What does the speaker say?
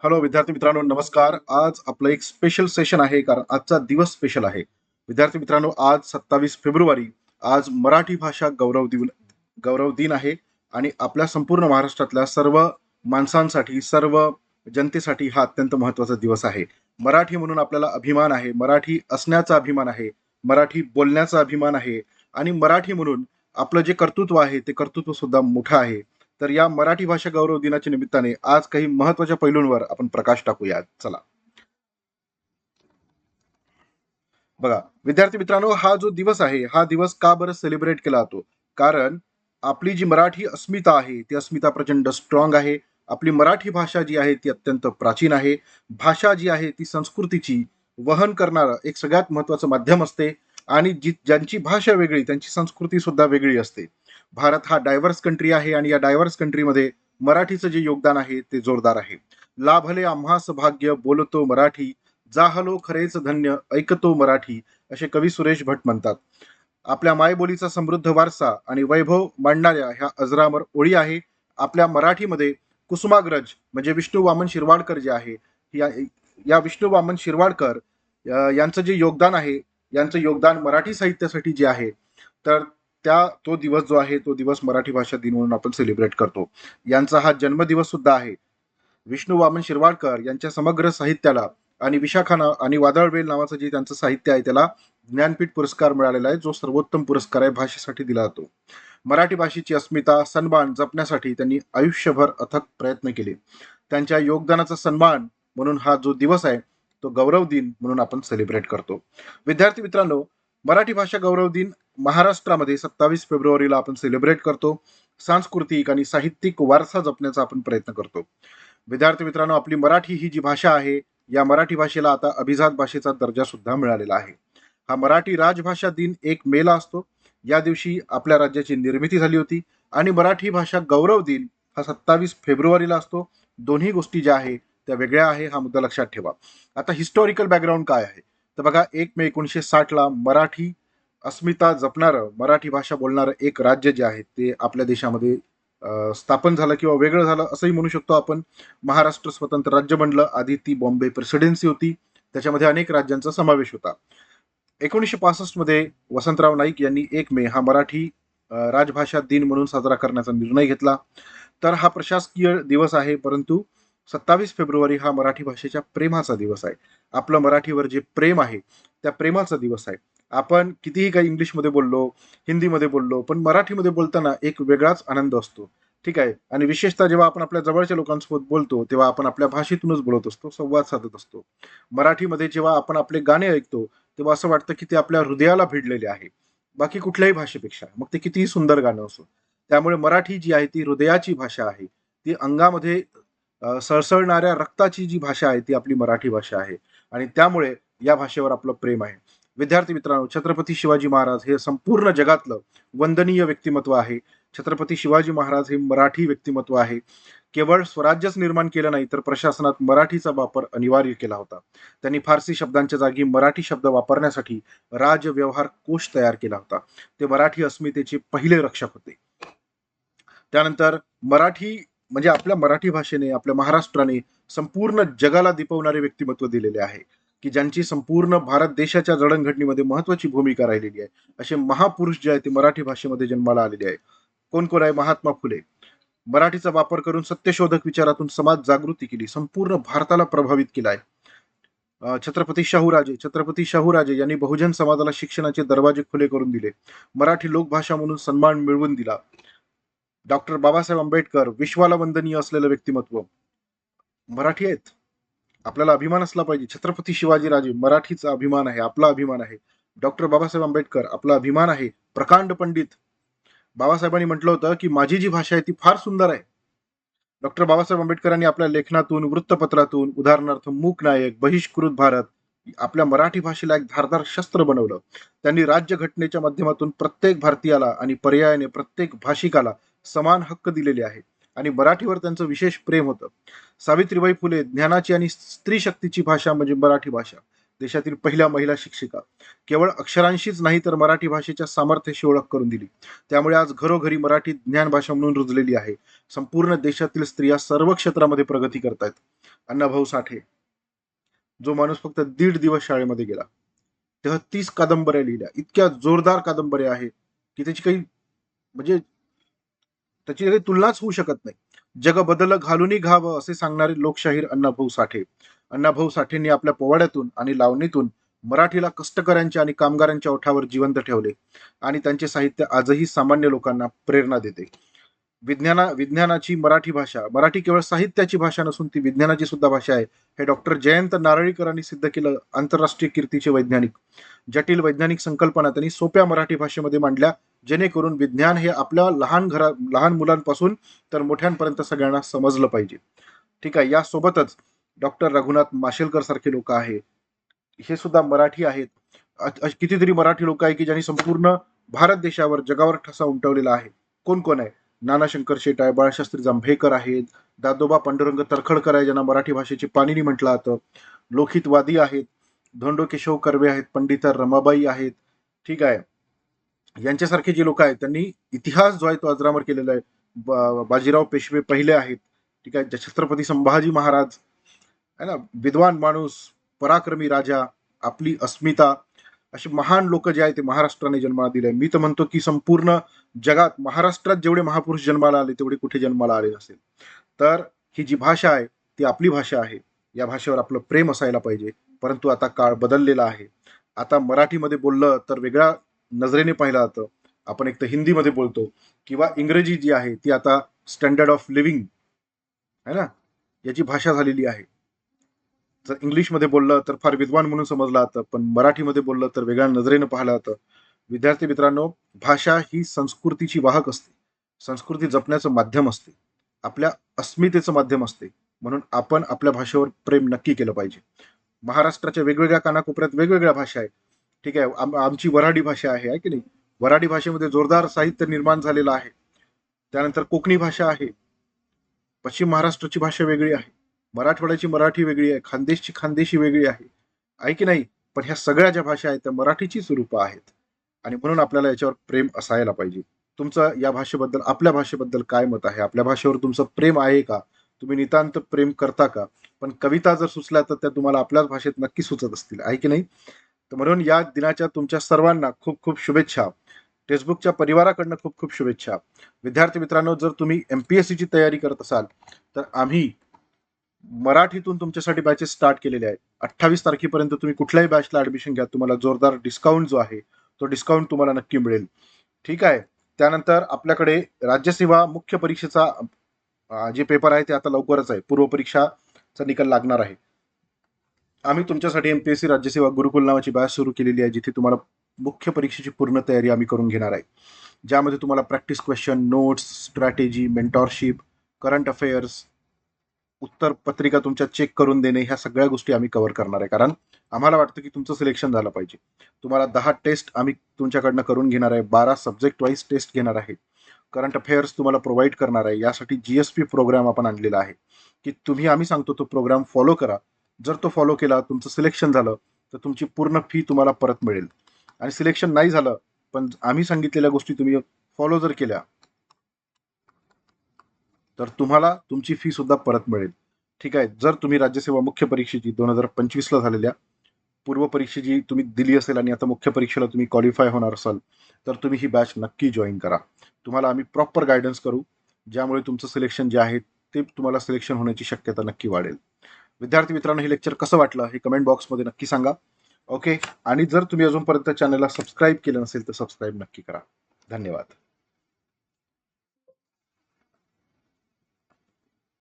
Hello विद्यार्थी मित्रांनो, नमस्कार. आज आपलं एक स्पेशल सेशन आहे, कारण आजचा दिवस स्पेशल आहे. विद्यार्थी मित्रांनो, आज 27 फेब्रुवारी, आज मराठी भाषा गौरव दिन आहे. आणि आपल्या संपूर्ण महाराष्ट्रातल्या सर्व माणसांसाठी, सर्व जनतेसाठी हा अत्यंत महत्वाचा दिवस आहे. मराठी म्हणून आपल्याला अभिमान आहे, मराठी असण्याचा अभिमान आहे, मराठी बोलण्याचा अभिमान आहे. आणि मराठी म्हणून आपलं जे कर्तृत्व आहे ते कर्तृत्व सुद्धा मोठं आहे. तर या मराठी भाषा गौरव दिनाच्या निमित्ताने आज काही महत्वाच्या पैलूंवर आपण प्रकाश टाकूया. चला बघा विद्यार्थी मित्रांनो, हा जो दिवस आहे, हा दिवस का बरं सेलिब्रेट केला जातो? कारण आपली जी मराठी अस्मिता आहे ती अस्मिता प्रचंड स्ट्रॉंग आहे. आपली मराठी भाषा जी आहे ती अत्यंत प्राचीन आहे. भाषा जी आहे ती संस्कृतीची वहन करणारं एक सगळ्यात महत्वाचं माध्यम असते. आणि ज्यांची भाषा वेगळी त्यांची संस्कृती सुद्धा वेगळी असते. भारत हा डायव्हर्स कंट्री आहे, आणि या डायव्हर्स कंट्रीमध्ये मराठीचं जे योगदान आहे ते जोरदार आहे. लाभले आम्हास भाग्य बोलतो मराठी, जाहलो खरेच धन्य ऐकतो मराठी, असे कवी सुरेश भट म्हणतात. आपल्या मायबोलीचा समृद्ध वारसा आणि वैभव मांडणाऱ्या ह्या अजरामर ओळी आहे. आपल्या मराठीमध्ये कुसुमाग्रज म्हणजे विष्णू वामन शिरवाडकर जे आहे, या या विष्णू वामन शिरवाडकर यांचं जे योगदान आहे, यांचं योगदान मराठी साहित्यासाठी जे आहे, तर तो दिवस जो आहे तो दिवस मराठी भाषा दिन म्हणून आपण सेलिब्रेट करतो. यांचा हा जन्मदिवस सुद्धा आहे. विष्णू वामन शिरवाडकर यांच्या समग्र साहित्याला आणि विशाखाना आणि वादळवेल नावाचं जे त्यांचं साहित्य आहे त्याला ज्ञानपीठ पुरस्कार मिळालेला आहे, जो सर्वोत्तम पुरस्कार आहे भाषेसाठी दिला जातो. मराठी भाषेची अस्मिता सन्मान जपण्यासाठी त्यांनी आयुष्यभर अथक प्रयत्न केले. त्यांच्या योगदानाचा सन्मान म्हणून हा जो दिवस आहे तो गौरव दिन म्हणून आपण सेलिब्रेट करतो. विद्यार्थी मित्रांनो, मराठी भाषा गौरव दिन महाराष्ट्रामध्ये 27 फेब्रुवारीला आपण सेलिब्रेट करतो. सांस्कृतिक आणि साहित्यिक वारसा जपण्याचा आपण प्रयत्न करतो. विद्यार्थी मित्रांनो, आपली मराठी ही जी भाषा आहे, या मराठी भाषेला आता अभिजात भाषेचा दर्जा सुद्धा मिळालेला आहे. हा मराठी राजभाषा दिन 1 मेला असतो. या दिवशी आपल्या राज्याची निर्मिती झाली होती. आणि मराठी भाषा गौरव दिन हा 27 फेब्रुवारीला असतो. दोन्ही गोष्टी ज्या आहे त्या वेगळ्या आहे, हा मुद्दा लक्षात ठेवा. आता हिस्टॉरिकल बॅकग्राऊंड काय आहे? तर बघा, 1 मे 1960ला मराठी अस्मिता जपणारं, मराठी भाषा बोलणारं एक राज्य जे आहे ते आपल्या देशामध्ये स्थापन झालं, किंवा वेगळं झालं असंही म्हणू शकतो आपण. महाराष्ट्र स्वतंत्र राज्य बनलं. आधी ती बॉम्बे प्रेसिडेन्सी होती, त्याच्यामध्ये अनेक राज्यांचा समावेश होता. 1965 मध्ये वसंतराव नाईक यांनी 1 मे हा मराठी राजभाषा दिन म्हणून साजरा करण्याचा निर्णय घेतला. तर हा प्रशासकीय दिवस आहे, परंतु 27 फेब्रुवारी हा मराठी भाषेच्या प्रेमाचा दिवस आहे. आपलं मराठीवर जे प्रेम आहे त्या प्रेमाचा दिवस आहे. आपण कितीही काही इंग्लिशमध्ये बोललो, हिंदीमध्ये बोललो, पण मराठीमध्ये बोलताना एक वेगळाच आनंद असतो. ठीक आहे. आणि विशेषतः जेव्हा आपण आपल्या जवळच्या लोकांसोबत बोलतो तेव्हा आपण आपल्या भाषेतूनच बोलत असतो, संवाद साधत असतो. मराठीमध्ये जेव्हा आपण आपले गाणे ऐकतो तेव्हा असं वाटतं की ते आपल्या हृदयाला भिडलेले आहे, बाकी कुठल्याही भाषेपेक्षा, मग ते कितीही सुंदर गाणं असो. त्यामुळे मराठी जी आहे ती हृदयाची भाषा आहे. ती अंगामध्ये सळसळणाऱ्या रक्ताची जी भाषा आहे ती आपली मराठी भाषा आहे. आणि त्यामुळे या भाषेवर आपलं प्रेम आहे. विद्यार्थी मित्रांनो, छत्रपती शिवाजी महाराज हे संपूर्ण जगातलं वंदनीय व्यक्तिमत्व आहे. छत्रपती शिवाजी महाराज हे मराठी व्यक्तिमत्व आहे. केवळ स्वराज्यच निर्माण केलं नाही, तर प्रशासनात मराठीचा वापर अनिवार्य केला होता. त्यांनी फारसी शब्दांच्या जागी मराठी शब्द वापरण्यासाठी राजव्यवहार कोश तयार केला होता. ते मराठी अस्मितेचे पहिले रक्षक होते. त्यानंतर मराठी म्हणजे आपल्या मराठी भाषेने, आपल्या महाराष्ट्राने संपूर्ण जगाला दिपवणारे व्यक्तिमत्व दिलेले आहे, की ज्यांची संपूर्ण भारत देशाच्या जडणघडणीमध्ये महत्वाची भूमिका राहिलेली आहे. असे महापुरुष जे आहे ते मराठी भाषेमध्ये जन्माला आलेले आहे. कोण कोण आहे? महात्मा फुले. मराठीचा वापर करून सत्यशोधक विचारातून समाज जागृती केली, संपूर्ण भारताला प्रभावित केला आहे. छत्रपती शाहूराजे यांनी बहुजन समाजाला शिक्षणाचे दरवाजे खुले करून दिले, मराठी लोकभाषा म्हणून सन्मान मिळवून दिला. डॉक्टर बाबासाहेब आंबेडकर, विश्वाला वंदनीय असलेलं व्यक्तिमत्व, मराठी आहेत. आपल्याला अभिमान असला पाहिजे. छत्रपती शिवाजीराजे मराठीचा अभिमान आहे, आपला अभिमान आहे. डॉक्टर बाबासाहेब आंबेडकर आपला अभिमान आहे. प्रकांड पंडित, बाबासाहेबांनी म्हटलं होतं की माझी जी भाषा आहे ती फार सुंदर आहे. डॉक्टर बाबासाहेब आंबेडकरांनी आपल्या लेखनातून, वृत्तपत्रातून, उदाहरणार्थ मूक नायक, बहिष्कृत भारत, आपल्या मराठी भाषेला एक धारदार शस्त्र बनवलं. त्यांनी राज्यघटनेच्या माध्यमातून प्रत्येक भारतीयाला आणि पर्यायाने प्रत्येक भाषिकाला समान हक्क दिलेले आहे. आणि मराठीवर त्यांचं विशेष प्रेम होतं. सावित्रीबाई फुले, ज्ञानाची आणि स्त्री शक्तीची भाषा म्हणजे मराठी भाषा. देशातील पहिल्या महिला शिक्षिका. केवळ अक्षरांशीच नाही तर मराठी भाषेच्या सामर्थ्याशी ओळख करून दिली. त्यामुळे आज घरोघरी मराठी ज्ञान भाषा म्हणून रुजलेली आहे. संपूर्ण देशातील स्त्रिया सर्व क्षेत्रामध्ये प्रगती करतायत. अण्णाभाऊ साठे, जो माणूस फक्त 1.5 दिवस शाळेमध्ये गेला, 33 कादंबऱ्या लिहिल्या, इतक्या जोरदार कादंबऱ्या आहे की त्याची काही म्हणजे त्याची काही तुलनाच होऊ शकत नाही. जग बदल घालूनही घावं असे सांगणारे लोकशाहीर अण्णाभाऊ साठे. अण्णाभाऊ साठेंनी आपल्या पोवाड्यातून आणि लावणीतून मराठीला कष्टकऱ्यांच्या आणि कामगारांच्या ओठावर जिवंत ठेवले आणि त्यांचे साहित्य आजही सामान्य लोकांना प्रेरणा देते. विज्ञानाची मराठी भाषा, मराठी केवळ साहित्याची भाषा नसून ती विज्ञानाची सुद्धा भाषा आहे, हे डॉक्टर जयंत नारळीकरांनी सिद्ध केलं. आंतरराष्ट्रीय कीर्तीचे वैज्ञानिक. जटिल वैज्ञानिक संकल्पना त्यांनी सोप्या मराठी भाषेमध्ये मांडल्या, जेणेकरून विज्ञान हे आपल्या लहान मुलांपासून तर मोठ्यांपर्यंत सगळ्यांना समजलं पाहिजे. ठीक आहे. यासोबतच डॉक्टर रघुनाथ माशेलकर सारखे लोक आहे, हे सुद्धा मराठी आहेत. कितीतरी मराठी लोक आहे की ज्यांनी संपूर्ण भारत देशावर जगावर ठसा उमटवलेला आहे. कोण कोण आहे? नाना शंकर शेट आहे, बाळशास्त्री जांभेकर आहेत, दादोबा पांडुरंग तर्खडकर आहे, ज्यांना मराठी भाषेचे पाणिनी म्हटलं जातं. लोकहितवादी आहेत, धोंडो केशव कर्वे आहेत, पंडिता रमाबाई आहेत. ठीक आहे. यांच्यासारखे जे लोक आहेत त्यांनी इतिहास जो आहे तो अजरामर केलेला आहे. बाजीराव पेशवे पहिले आहेत. ठीक आहे. छत्रपती संभाजी महाराज आहे ना, विद्वान माणूस, पराक्रमी राजा, आपली अस्मिता, असे महान लोक जे आहेत ते महाराष्ट्राने जन्माला दिले. मी तर म्हणतो की संपूर्ण जगात महाराष्ट्रात जेवढे महापुरुष जन्माला आले तेवढे कुठे जन्माला आले नसेल. तर ही जी भाषा आहे ती आपली भाषा आहे. या भाषेवर आपलं प्रेम असायला पाहिजे. परंतु आता काळ बदललेला आहे. आता मराठीमध्ये बोललं तर वेगळ्या नजरेने पाहिलं जातं. आपण एक तर हिंदीमध्ये बोलतो किंवा इंग्रजी जी आहे ती आता स्टँडर्ड ऑफ लिव्हिंग आहे ना, याची भाषा झालेली आहे. जर इंग्लिशमध्ये बोललं तर फार विद्वान म्हणून समजलं जातं, पण मराठीमध्ये बोललं तर वेगळ्या नजरेनं पाहिलं जातं. विद्यार्थी मित्रांनो, भाषा ही संस्कृतीची वाहक असते, संस्कृती जपण्याचं माध्यम असते, आपल्या अस्मितेचं माध्यम असते. म्हणून आपण आपल्या भाषेवर प्रेम नक्की केलं पाहिजे. महाराष्ट्राच्या वेगवेगळ्या कानाकोपऱ्यात वेगवेगळ्या भाषा आहेत. ठीक आहे. आमची वऱ्हाडी भाषा आहे की नाही? वऱ्हाडी भाषेमध्ये जोरदार साहित्य निर्माण झालेलं आहे. त्यानंतर कोकणी भाषा आहे, पश्चिम महाराष्ट्राची भाषा वेगळी आहे, मराठवाड्याची मराठी वेगळी आहे, खानदेशची खानदेशी वेगळी आहे की नाही? पण ह्या सगळ्या ज्या भाषा आहेत त्या मराठीचीच रूपं आहेत आणि म्हणून आपल्याला याच्यावर प्रेम असायला पाहिजे. तुमचं या भाषेबद्दल, आपल्या भाषेबद्दल काय मत आहे? आपल्या भाषेवर तुमचं प्रेम आहे का? तुम्ही नितांत प्रेम करता का? पण कविता जर सुचल्या तर त्या तुम्हाला आपल्याच भाषेत नक्की सुचत असतील, आहे की नाही? तर म्हणून या दिनाच्या तुमच्या सर्वांना खूप खूप शुभेच्छा. टेक्स्टबुकच्या परिवाराकडनं खूप खूप शुभेच्छा. विद्यार्थी मित्रांनो, जर तुम्ही MPSCची तयारी करत असाल तर आम्ही मराठीतून तुमच्यासाठी बॅचेस स्टार्ट केलेले आहेत. 28 तारखेपर्यंत तुम्ही कुठल्याही बॅचला ऍडमिशन घ्या, तुम्हाला जोरदार डिस्काउंट जो आहे तो डिस्काउंट तुम्हाला नक्की मिळेल. ठीक आहे. त्यानंतर आपल्याकडे राज्यसेवा मुख्य परीक्षेचा जे पेपर आहे ते आता लवकरच आहे. पूर्व परीक्षाचा निकाल लागणार आहे. आम्ही तुमच्यासाठी MPSC राज्यसेवा गुरुकुल नावाची बॅच सुरू केलेली आहे, जिथे तुम्हाला मुख्य परीक्षेची पूर्ण तयारी आम्ही करून घेणार आहे, ज्यामध्ये तुम्हाला practice question, notes, strategy, mentorship, current affairs, उत्तर पत्रिका तुमच्या चेक करून देणे, ह्या सगळ्या गोष्टी आम्ही कव्हर करणार आहे. कारण आम्हाला वाटतं की तुमचं सिलेक्शन झालं पाहिजे. तुम्हाला 10 टेस्ट आम्ही तुमच्याकडनं करून घेणार आहे, 12 सब्जेक्ट वाईज टेस्ट घेणार आहे, करंट अफेअर्स तुम्हाला प्रोव्हाइड करणार आहे. यासाठी GSP प्रोग्राम आपण आणलेला आहे की तुम्ही, आम्ही सांगतो तो प्रोग्राम फॉलो करा. जर तो फॉलो केला, तुमचं सिलेक्शन झालं तर तुमची पूर्ण फी तुम्हाला परत मिळेल. आणि सिलेक्शन नाही झालं पण आम्ही सांगितलेल्या गोष्टी तुम्ही फॉलो जर केल्या तर तुम्हाला तुमची फी सुद्धा परत मिळेल. ठीक आहे. जर तुम्ही राज्यसेवा मुख्य परीक्षेची 2025ला झालेल्या पूर्व परीक्षेची तुम्ही दिली असेल आणि आता मुख्य परीक्षेला तुम्ही क्वालिफाय होणार असाल तर तुम्ही ही बॅच नक्की जॉईन करा. तुम्हाला आम्ही प्रॉपर गायडन्स करू, ज्यामुळे तुमचं सिलेक्शन जे आहे ते तुम्हाला सिलेक्शन होण्याची शक्यता नक्की वाढेल. विद्यार्थी मित्रांनो, हे लेक्चर कसं वाटलं हे कमेंट बॉक्समध्ये नक्की सांगा. ओके. आणि जर तुम्ही अजूनपर्यंत चॅनलला सबस्क्राईब केलं नसेल तर सबस्क्राईब नक्की करा. धन्यवाद.